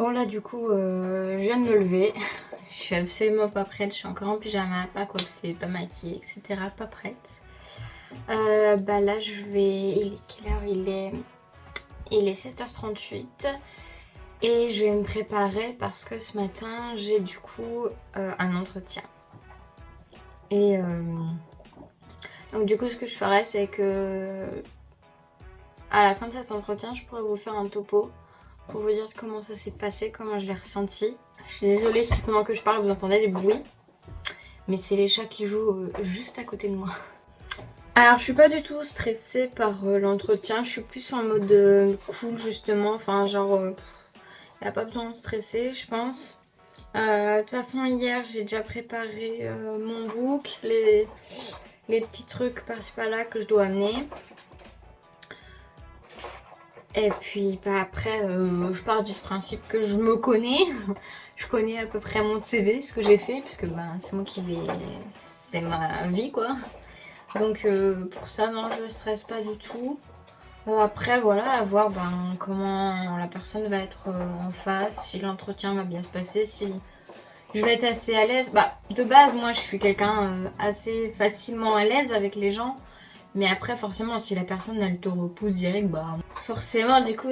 Bon là du coup je viens de me lever. Je suis absolument pas prête, je suis encore en pyjama, pas coiffée, pas maquillée, etc. Pas prête. Bah là je vais... Il est quelle heure? Il est 7h38. Et je vais me préparer parce que ce matin j'ai du coup un entretien. Et donc du coup ce que je ferai c'est que à la fin de cet entretien je pourrais vous faire un topo pour vous dire comment ça s'est passé, comment je l'ai ressenti. Je suis désolée si pendant que je parle vous entendez des bruits, mais c'est les chats qui jouent juste à côté de moi. Alors je suis pas du tout stressée par l'entretien, je suis plus en mode cool justement, enfin genre y a pas besoin de stresser je pense. De toute façon hier j'ai déjà préparé mon book, les petits trucs par-ci par-là que je dois amener. Et puis bah, après je pars du principe que je me connais. Je connais à peu près mon CV, ce que j'ai fait, puisque bah, c'est moi qui vais... C'est ma vie quoi. Donc pour ça non je ne stresse pas du tout. Après voilà, à voir ben, comment la personne va être en face, si l'entretien va bien se passer, si je vais être assez à l'aise. Bah de base moi je suis quelqu'un assez facilement à l'aise avec les gens. Mais après forcément si la personne elle te repousse direct, bah forcément du coup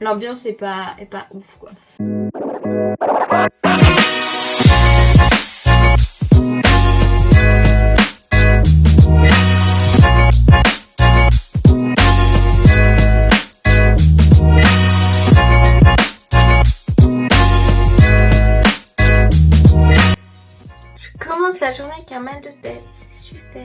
l'ambiance est pas ouf quoi. Je commence la journée avec un mal de tête, c'est super.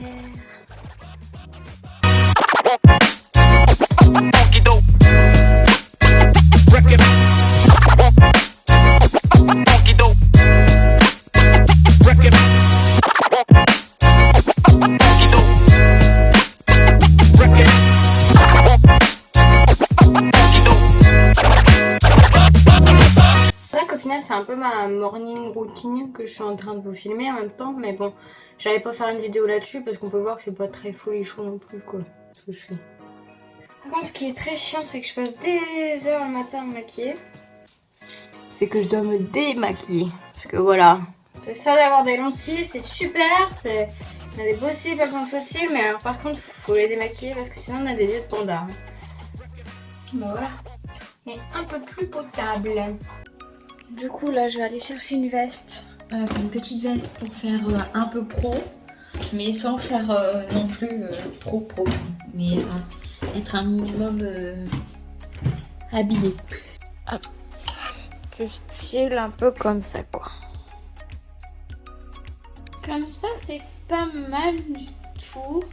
C'est un peu ma morning routine que je suis en train de vous filmer en même temps, mais bon, j'allais pas faire une vidéo là-dessus parce qu'on peut voir que c'est pas très folichon non plus quoi, ce que je fais. Par contre, ce qui est très chiant, c'est que je passe des heures le matin à me maquiller. C'est que je dois me démaquiller, parce que voilà, c'est ça d'avoir des longs cils, c'est super, on a des beaux cils, pas besoin de faux cils, mais alors par contre, faut les démaquiller parce que sinon on a des yeux de panda. Bon voilà, et un peu plus potable. Du coup là je vais aller chercher une veste, une petite veste pour faire un peu pro, mais sans faire non plus trop pro, mais être un minimum habillé. Du style un peu comme ça quoi. Comme ça c'est pas mal du tout.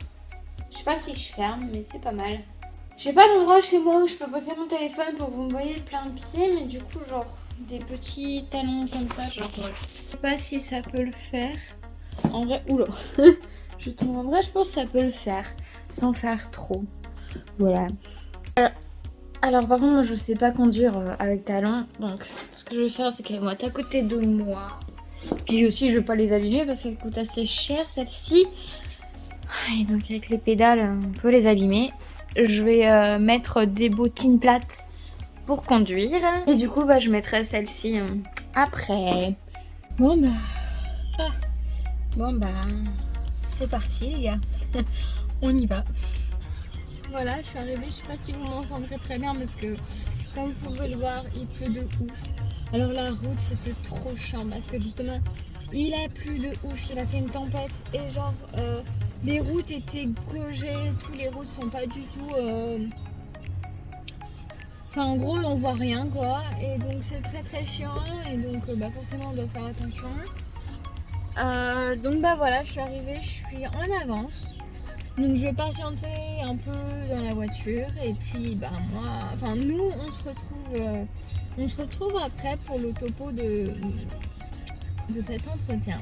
Je sais pas si je ferme mais c'est pas mal. J'ai pas d'endroit chez moi où je peux poser mon téléphone pour que vous me voyez le plein de pied, mais du coup genre des petits talons comme ça, genre je sais pas si ça peut le faire. En vrai, oula, je tombe en vrai, je pense que ça peut le faire sans faire trop. Voilà. Alors par contre moi je sais pas conduire avec talons, donc ce que je vais faire c'est qu'elles vont être à côté de moi. Puis aussi je vais pas les abîmer parce qu'elles coûtent assez cher celle-ci. Et donc avec les pédales on peut les abîmer. Je vais mettre des bottines plates pour conduire. Et du coup, bah, je mettrai celle-ci après. Bon, bah, c'est parti, les gars. On y va. Voilà, je suis arrivée. Je sais pas si vous m'entendrez très bien parce que, comme vous pouvez le voir, il pleut de ouf. Alors, la route, c'était trop chiant parce que justement, il a plu de ouf. Il a fait une tempête et genre, les routes étaient gaugées. Tous les routes sont pas du tout. Enfin, en gros, on voit rien quoi, et donc c'est très très chiant, et donc bah, forcément on doit faire attention. Donc bah voilà, je suis arrivée, je suis en avance, donc je vais patienter un peu dans la voiture, et puis bah moi, enfin nous on se retrouve après pour le topo de cet entretien.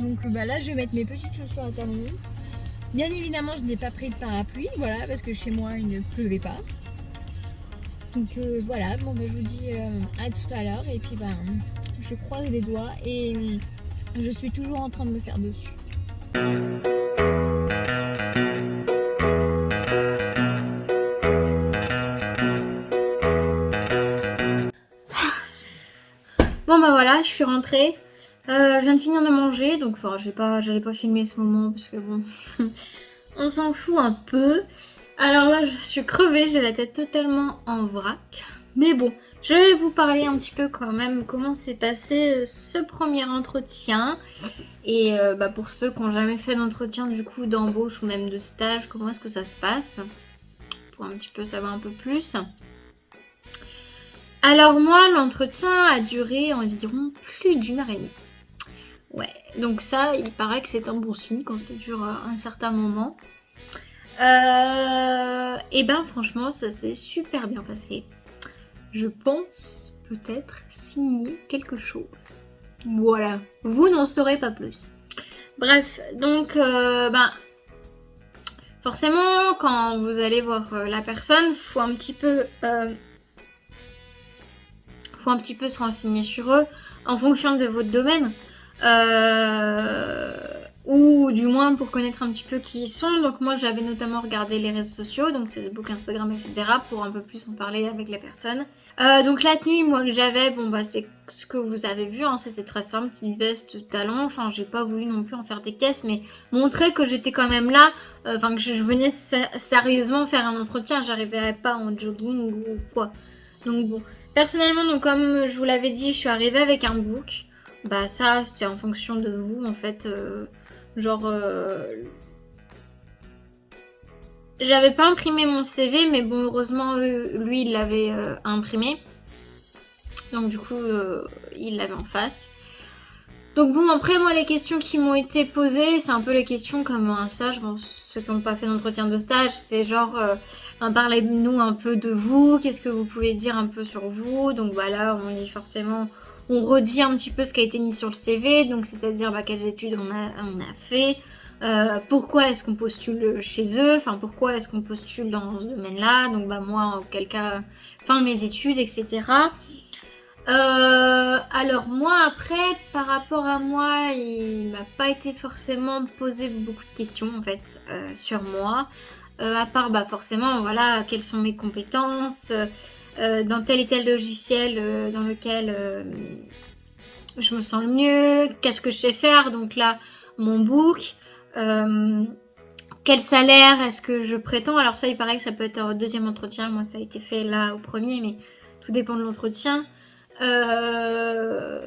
Donc bah là je vais mettre mes petites chaussures à talons. Bien évidemment je n'ai pas pris de parapluie, voilà, parce que chez moi il ne pleuvait pas. Donc voilà, bon bah, je vous dis à tout à l'heure, et puis bah, je croise les doigts et je suis toujours en train de me faire dessus. Bon bah voilà, je suis rentrée. Je viens de finir de manger, donc enfin, j'allais pas filmer ce moment parce que bon, on s'en fout un peu. Alors là, je suis crevée, j'ai la tête totalement en vrac. Mais bon, je vais vous parler un petit peu quand même comment s'est passé ce premier entretien. Et bah, pour ceux qui n'ont jamais fait d'entretien du coup d'embauche ou même de stage, comment est-ce que ça se passe? Pour un petit peu savoir un peu plus. Alors moi, l'entretien a duré environ plus d'1 heure et demie. Ouais, donc ça, il paraît que c'est un bon signe quand ça dure un certain moment. Et ben franchement, ça s'est super bien passé. Je pense peut-être signer quelque chose. Voilà, vous n'en saurez pas plus. Bref, donc forcément, quand vous allez voir la personne, faut un petit peu se renseigner sur eux en fonction de votre domaine. Ou du moins pour connaître un petit peu qui ils sont. Donc moi j'avais notamment regardé les réseaux sociaux, donc Facebook, Instagram, etc. pour un peu plus en parler avec les personnes. Donc la tenue moi que j'avais, bon bah c'est ce que vous avez vu, hein, c'était très simple, petite veste, talons, enfin j'ai pas voulu non plus en faire des caisses, mais montrer que j'étais quand même là, enfin que je venais sérieusement faire un entretien, j'arrivais pas en jogging ou quoi. Donc bon, personnellement, donc comme je vous l'avais dit, je suis arrivée avec un book. Bah ça, c'est en fonction de vous, en fait. J'avais pas imprimé mon CV, mais bon, heureusement, lui, il l'avait imprimé. Donc du coup, il l'avait en face. Donc bon, après, moi, les questions qui m'ont été posées, c'est un peu les questions comme un stage. Bon, ceux qui n'ont pas fait d'entretien de stage, c'est genre, parlez-nous un peu de vous, qu'est-ce que vous pouvez dire un peu sur vous. Donc voilà, on dit forcément... On redit un petit peu ce qui a été mis sur le CV, donc c'est-à-dire quelles études on a fait, pourquoi est-ce qu'on postule chez eux, enfin pourquoi est-ce qu'on postule dans ce domaine-là, donc moi en quel cas, fin de mes études, etc. Alors moi après, par rapport à moi, il m'a pas été forcément posé beaucoup de questions en fait sur moi, à part forcément voilà quelles sont mes compétences. Dans tel et tel logiciel dans lequel je me sens le mieux, qu'est-ce que je sais faire, donc là, mon book, quel salaire est-ce que je prétends, alors ça, il paraît que ça peut être au deuxième entretien, moi ça a été fait là au premier, mais tout dépend de l'entretien. Voilà,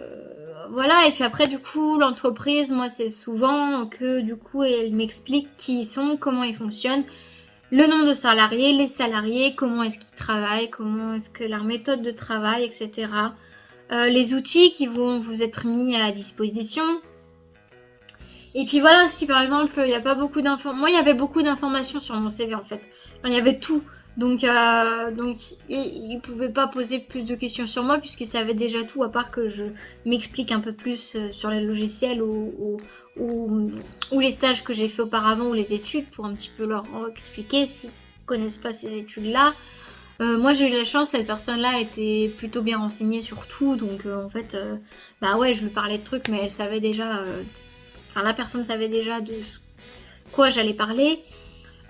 et puis après, du coup, l'entreprise, moi, c'est souvent que, du coup, elle m'explique qui ils sont, comment ils fonctionnent, le nombre de salariés, les salariés, comment est-ce qu'ils travaillent, comment est-ce que leur méthode de travail, etc. Les outils qui vont vous être mis à disposition. Et puis voilà, si par exemple, il n'y a pas beaucoup d'informations... Moi, il y avait beaucoup d'informations sur mon CV, en fait. Enfin, il y avait tout. Donc il ne pouvait pas poser plus de questions sur moi, puisqu'il savait déjà tout, à part que je m'explique un peu plus sur les logiciels ou les stages que j'ai fait auparavant ou les études pour un petit peu leur expliquer s'ils ne connaissent pas ces études-là. Moi j'ai eu la chance, cette personne-là était plutôt bien renseignée sur tout, donc en fait, ouais, je lui parlais de trucs, mais elle savait déjà, la personne savait déjà de quoi j'allais parler.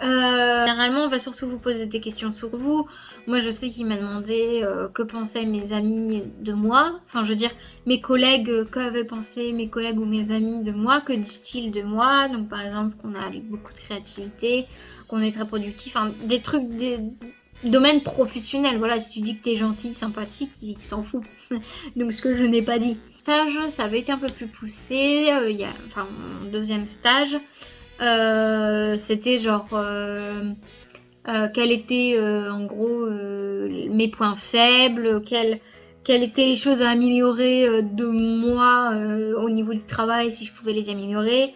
Généralement, on va surtout vous poser des questions sur vous. Moi, je sais qu'il m'a demandé que pensaient mes amis de moi. Enfin, je veux dire, mes collègues, qu'avaient pensé mes collègues ou mes amis de moi, que disent-ils de moi. Donc, par exemple, qu'on a beaucoup de créativité, qu'on est très productif. Enfin, des trucs, des domaines professionnels. Voilà, si tu dis que t'es gentil, sympathique, ils s'en foutent. Donc, ce que je n'ai pas dit. Stage, ça avait été un peu plus poussé. Mon deuxième stage. C'était genre quels étaient en gros mes points faibles, quelles étaient les choses à améliorer de moi au niveau du travail, si je pouvais les améliorer.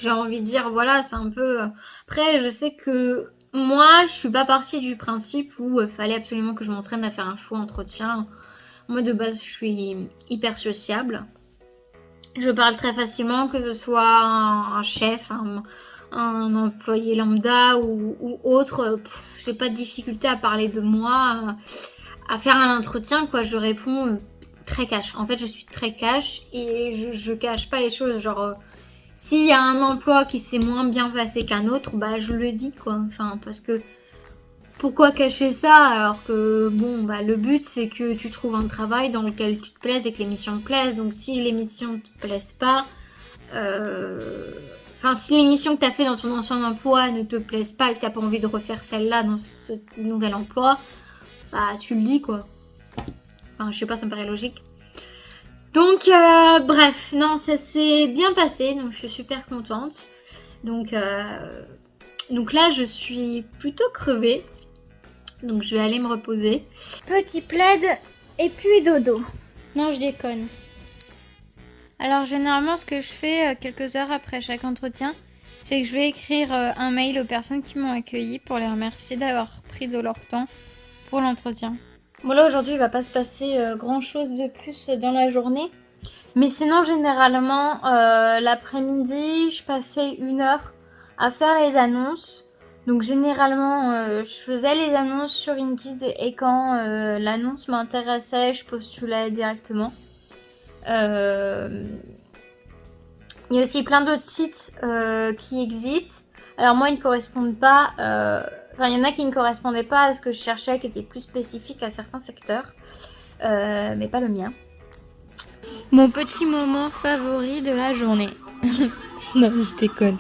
J'ai envie de dire, voilà, c'est un peu... Après, je sais que moi, je suis pas partie du principe où il fallait absolument que je m'entraîne à faire un faux entretien. Moi, de base, je suis hyper sociable. Je parle très facilement, que ce soit un chef, un employé lambda ou autre. J'ai pas de difficulté à parler de moi, à faire un entretien, quoi. Je réponds très cash. En fait, je suis très cash et je cache pas les choses. Genre, s'il y a un emploi qui s'est moins bien passé qu'un autre, je le dis, quoi. Enfin, parce que pourquoi cacher ça alors que bon bah le but c'est que tu trouves un travail dans lequel tu te plaises et que l'émission te plaise. Donc si l'émission ne te plaise pas, enfin si l'émission que tu as fait dans ton ancien emploi ne te plaise pas et que tu n'as pas envie de refaire celle-là dans ce nouvel emploi, bah tu le dis quoi. Enfin je sais pas, ça me paraît logique. Donc bref, non ça s'est bien passé, donc je suis super contente. Donc là je suis plutôt crevée. Donc je vais aller me reposer. Petit plaid et puis dodo. Non, je déconne. Alors généralement ce que je fais quelques heures après chaque entretien, c'est que je vais écrire un mail aux personnes qui m'ont accueilli pour les remercier d'avoir pris de leur temps pour l'entretien. Bon là aujourd'hui il va pas se passer grand chose de plus dans la journée. Mais sinon généralement l'après-midi je passais 1 heure à faire les annonces. Donc généralement, je faisais les annonces sur Indeed et quand l'annonce m'intéressait, je postulais directement. Il y a aussi plein d'autres sites qui existent. Alors moi, ils ne correspondent pas... Enfin, il y en a qui ne correspondaient pas à ce que je cherchais, qui étaient plus spécifiques à certains secteurs. Mais pas le mien. Mon petit moment favori de la journée. Non, je déconne.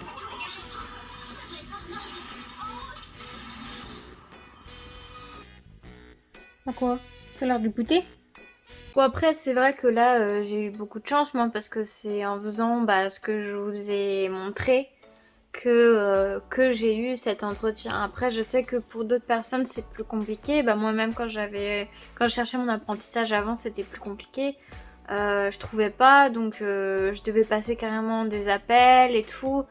À quoi? Ça a l'air du goûter? Bon après c'est vrai que là j'ai eu beaucoup de chance moi parce que c'est en faisant ce que je vous ai montré que j'ai eu cet entretien. Après je sais que pour d'autres personnes c'est plus compliqué. Moi-même quand je cherchais mon apprentissage avant c'était plus compliqué. Je trouvais pas donc je devais passer carrément des appels et tout.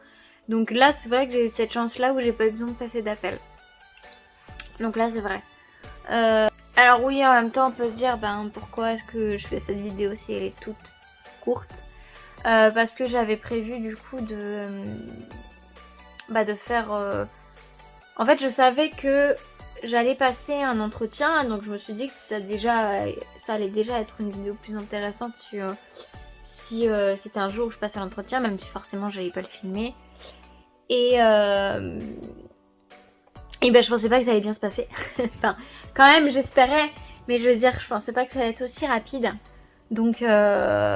Donc là c'est vrai que j'ai eu cette chance là où j'ai pas eu besoin de passer d'appels. Donc là c'est vrai. Alors oui, en même temps, on peut se dire, pourquoi est-ce que je fais cette vidéo si elle est toute courte parce que j'avais prévu du coup de faire... En fait, je savais que j'allais passer un entretien, donc je me suis dit que ça allait déjà être une vidéo plus intéressante si c'était un jour où je passais l'entretien, même si forcément j'allais pas le filmer. Et je pensais pas que ça allait bien se passer. Enfin, quand même, j'espérais. Mais je veux dire, je pensais pas que ça allait être aussi rapide. Donc,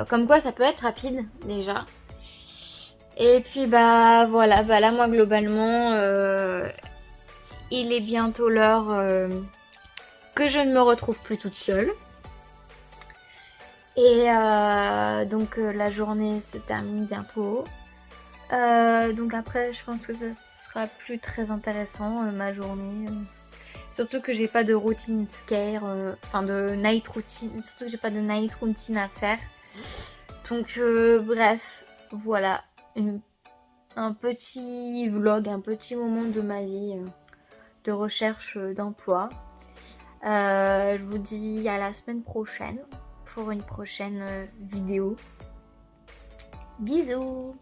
comme quoi, ça peut être rapide, déjà. Et puis, voilà. Là, moi, globalement, il est bientôt l'heure que je ne me retrouve plus toute seule. Et donc, la journée se termine bientôt. Donc après, je pense que ça sera plus très intéressant ma journée. Surtout que j'ai pas de routine scare, de night routine. Surtout que j'ai pas de night routine à faire. Donc bref, voilà. Un petit vlog, un petit moment de ma vie de recherche d'emploi. Je vous dis à la semaine prochaine pour une prochaine vidéo. Bisous!